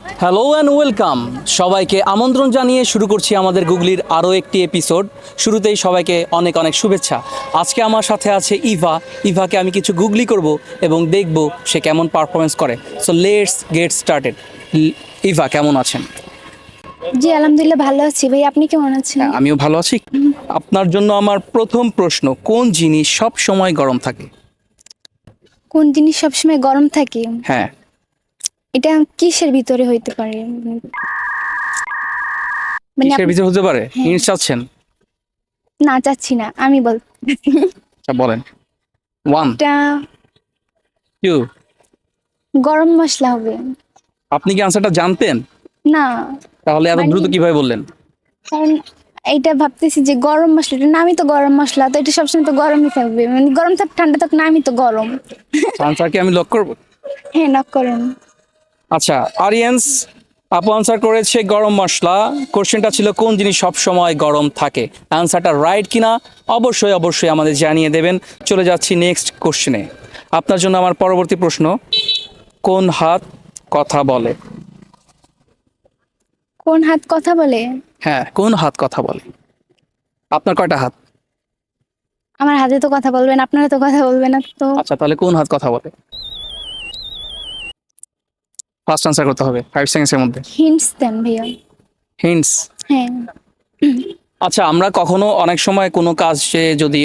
Hello and welcome, সবাইকে আমন্ত্রণ জানিয়ে শুরু করছি আমাদের গুগলির আরও একটি এপিসোড। শুরুতেই সবাইকে অনেক অনেক শুভেচ্ছা। আজকে আমার সাথে আছে ইভাকে আমি কিছু গুগলি করব এবং দেখব সে কেমন পারফরমেন্স করে। So let's get started. Eva, কেমন আছেন? জি আলহামদুলিল্লাহ ভালো আছি ভাই, আপনি কেমন আছেন? হ্যাঁ, আমিও ভালো আছি। আপনার জন্য আমার প্রথম প্রশ্ন, কোন জিনিস সব সময় গরম থাকে? কোন জিনিস সবসময় গরম থাকে? হ্যাঁ, এটা কিসের ভিতরে হইতে পারে? মানে কিসের ভিতরে হতে পারে? হ্যাঁ। হিন্টস চাচ্ছেন? না চাচ্ছি না, আমি বল। আচ্ছা বলেন। ওয়ান, এটা টু। গরম মশলা হবে। আপনি কি আনসারটা জানতেন? না, তাহলে এত মানে- দ্রুত কিভাবে বললেন? কারণ এইটা ভাবতেছি যে গরম মশলাটা নামই তো গরম মশলা, তো এটা সবসময় তো গরমই থাকবে, মানে গরম থাক ঠান্ডা থাক নামই তো গরম। আনসার কি আমি লক করব? হ্যাঁ, নক করেন। আচ্ছা অডিয়েন্স, আপু আনসার করেছে গরম মশলা। কোশ্চেনটা ছিল কোন জিনিস সব সময় গরম থাকে। আনসারটা রাইট কিনা অবশ্যই অবশ্যই আমাদের জানিয়ে দেবেন। চলে যাচ্ছি নেক্সট কোশ্চেনে। আপনার জন্য আমার পরবর্তী প্রশ্ন, কোন হাত কথা বলে? কোন হাত কথা বলে? হ্যাঁ, কোন হাত কথা বলে? আপনার কয়টা হাত? আমার হাতে তো কথা বলবেন, আপনারা তো কথা বলবেন না তো। আচ্ছা তাহলে কোন হাত কথা বলে? ফার্স্ট আনসার করতে হবে 5 সেকেন্ডসের মধ্যে। হিন্টস দেন ভাইয়া। হিন্টস। হ্যাঁ। আচ্ছা, আমরা কখনো অনেক সময় কোনো কাজে যদি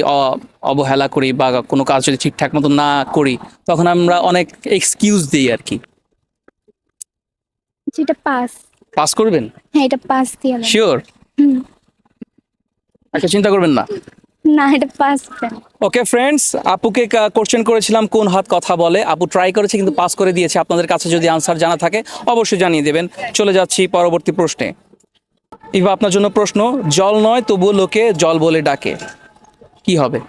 অবহেলা করি বা কোনো কাজ যদি ঠিকঠাক মতো না করি, তখন আমরা অনেক এক্সকিউজ দিই আর কি। যেটা পাস। পাস করবেন? হ্যাঁ, এটা পাস দিয়ে দেন। শিওর? হুম। একটা চিন্তা করবেন না। না, এটা পাস দেন। ওকে ফ্রেন্ডস, আপুকে কোশ্চেন করেছিলাম কোন হাত কথা বলে। আপু ট্রাই করেছে কিন্তু পাস করে দিয়েছে। আপনাদের কাছে যদি আনসার জানা থাকে অবশ্যই জানিয়ে দেবেন। চলে যাচ্ছি পরবর্তী প্রশ্নে। ইভা, আপনার জন্য প্রশ্ন, জল নয় তবুও লোকে জল বলে ডাকে, কি হবে?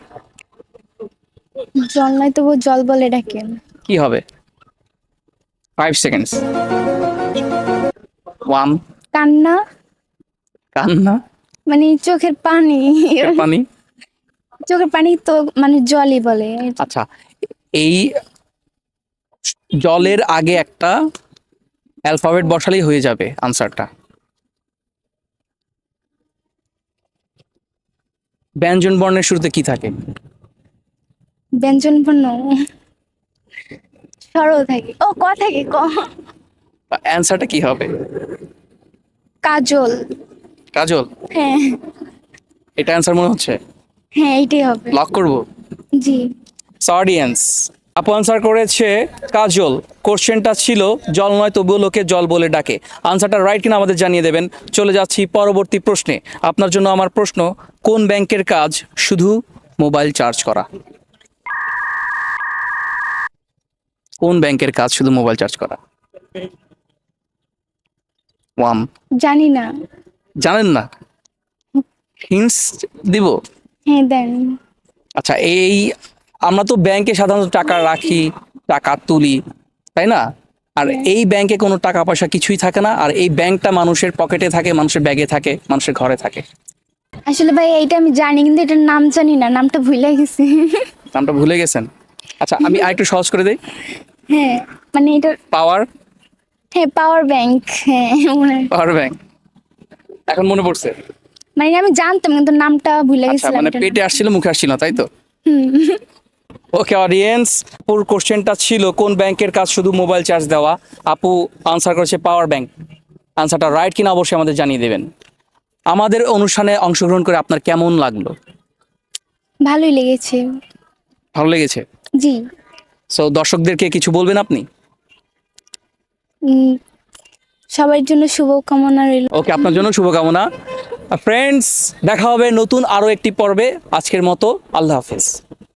জল নয় তবু জল বলে ডাকেন। কি হবে? 5 সেকেন্ডস। 1। কান্না। কান্না? মানে চোখের পানি। পানি? চোখের পানি তো মানে জলই বলে। আচ্ছা, এই জলের আগে একটা অ্যালফাবেট বসালেই হয়ে যাবে আনসারটা। ব্যঞ্জন বর্ণের শুরুতে কি থাকে? ব্যঞ্জন বর্ণ সরল থাকে, ও ক থাকে ক। অ্যান্সারটা কি হবে? কাজল। কাজল? হ্যাঁ। এটা অ্যান্সার মনে হচ্ছে? হ্যাঁ, এইটাই হবে। লক করব? জি। অডিয়েন্স, আপু আনসার করেছে কাজল। কোশ্চেনটা ছিল জল নয় তবুও লোকে জল বলে ডাকে। আনসারটা রাইট কিনা আমাদের জানিয়ে দেবেন। চলে যাচ্ছি পরবর্তী প্রশ্নে। আপনার জন্য আমার প্রশ্ন, কোন ব্যাংকের কাজ শুধু মোবাইল চার্জ করা? কোন ব্যাংকের কাজ শুধু মোবাইল চার্জ করা? ওয়াম। জানি না। জানেন না? হিন্টস দিব? হ্যাঁ দেন। আচ্ছা, এই আমরা তো ব্যাংকে সাধারণত টাকা রাখি, টাকা তুলি, তাই না? আর এই ব্যাংকে কোনো টাকা পয়সা কিছুই থাকে না। আর এই ব্যাংকটা মানুষের পকেটে থাকে, মানুষের ব্যাগে থাকে, মানুষের ঘরে থাকে। আসলে ভাই এইটা আমি জানি কিন্তু এটার নাম জানি না, নামটা ভুলে গেছি। নামটা ভুলে গেছেন? আচ্ছা আমি আরেকটু সহজ করে দেই। হ্যাঁ, মানে এটা। পাওয়ার। হ্যাঁ, পাওয়ার ব্যাংক। হ্যাঁ পাওয়ার ব্যাংক এখন মনে পড়ছে? মানে আমি জানতাম কিন্তু নামটা ভুলে আচ্ছা, গেছিলাম মানে এটার। পেটে আসছিল মুখে আসছিল না, তাই তো? হুম। ওকে অডিয়েন্স, আপুর কোশ্চেনটা ছিল কোন ব্যাংকের কাজ শুধু মোবাইল চার্জ দেওয়া। আপু আনসার করেছে পাওয়ার ব্যাংক। আনসারটা রাইট কিনা অবশ্যই আমাদের জানিয়ে দেবেন। আমাদের অনুষ্ঠানে অংশগ্রহণ করে আপনার কেমন লাগলো? ভালোই লেগেছে। ভালো লেগেছে? জি। সো দর্শকদেরকে কিছু বলবেন আপনি? উম, সবার জন্য শুভকামনা রইল। ওকে, আপনার জন্য শুভকামনা। ফ্রেন্ডস, দেখা হবে নতুন আরও একটি পর্বে। আজকের মতো আল্লাহ হাফেজ।